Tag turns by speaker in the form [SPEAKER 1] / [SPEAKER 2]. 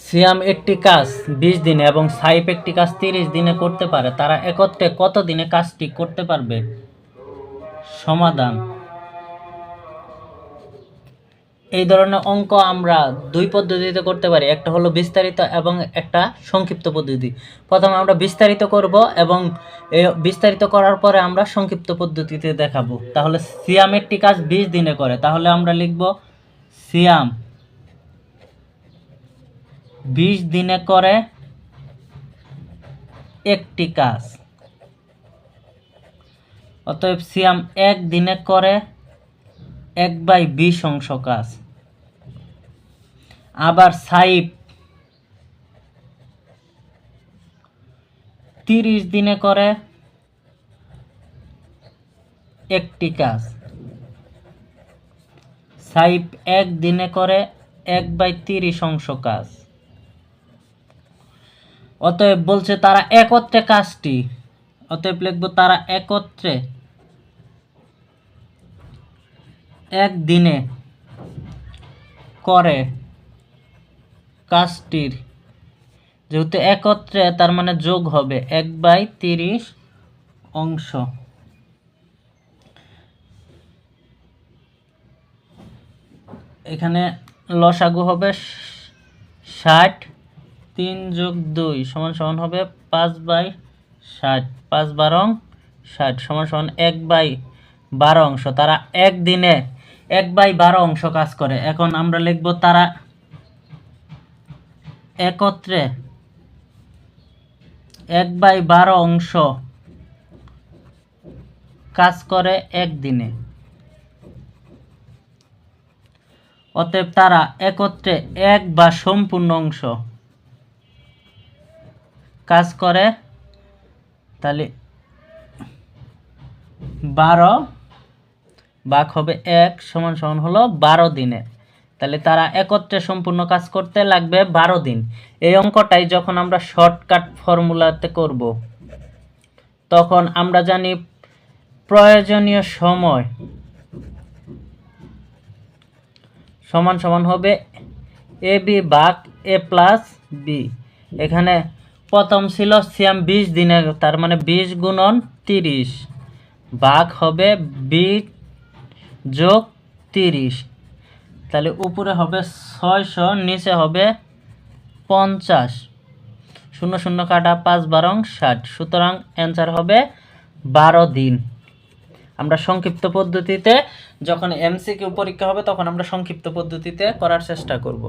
[SPEAKER 1] সিয়াম একটি কাজ 20 দিনে এবং সাইফ একটি কাজ 30 দিনে করতে পারে, তারা একত্রে কত দিনে কাজটি করতে পারবে? সমাধান। এই ধরনের অঙ্ক আমরা দুই পদ্ধতিতে করতে পারি, একটা হলো বিস্তারিত এবং একটা সংক্ষিপ্ত পদ্ধতি। প্রথমে আমরা বিস্তারিত করব এবং এই বিস্তারিত করার পরে আমরা সংক্ষিপ্ত পদ্ধতিতে দেখাবো। তাহলে সিয়াম একটি কাজ 20 দিনে করে, তাহলে আমরা লিখব সিয়াম 20 দিনে করে একটি কাজ। অতএব সিয়াম 1 দিনে করে 1/20 অংশ কাজ। আবার সাইফ 30 দিনে করে একটি কাজ। সাইফ 1 দিনে করে 1/30 অংশ কাজ। অতএব বলছে তারা একত্রে কাজটি, অতএব লিখব তারা একত্রে 1 দিনে করে কাজটির, যেহেতু একত্রে তার মানে যোগ হবে 1/30 অংশ। এখানে লসাগু হবে 60, 3 + 2 = হবে 5/60, 5/12 60 = 1/12 অংশ। তারা একদিনে 1/12 অংশ কাজ করে। এখন আমরা লিখব তারা একত্রে 1/12 অংশ কাজ করে একদিনে। অতএব তারা একত্রে 1 বা সম্পূর্ণ অংশ কাজ করে, তাহলে 12 ভাগ হবে 1 = হলো 12 দিনে। তাহলে তারা একত্রে সম্পূর্ণ কাজ করতে লাগবে 12 দিন। এই অঙ্কটাই যখন আমরা শর্টকাট ফর্মুলাতে করব, তখন আমরা জানি প্রয়োজনীয় সময় সমান হবে AB ভাগ A প্লাস B। এখানে প্রথম ছিল সিয়াম 20 দিনে, তার মানে 20 গুণন 30 ভাগ হবে 20 যোগ 30। তাহলে উপরে হবে 600, নিচে হবে 50, 0 0 কাটা 5/12 60, সুতরাং অ্যান্সার হবে 12 দিন। আমরা সংক্ষিপ্ত পদ্ধতিতে, যখন MCQ পরীক্ষা হবে তখন আমরা সংক্ষিপ্ত পদ্ধতিতে করার চেষ্টা করব।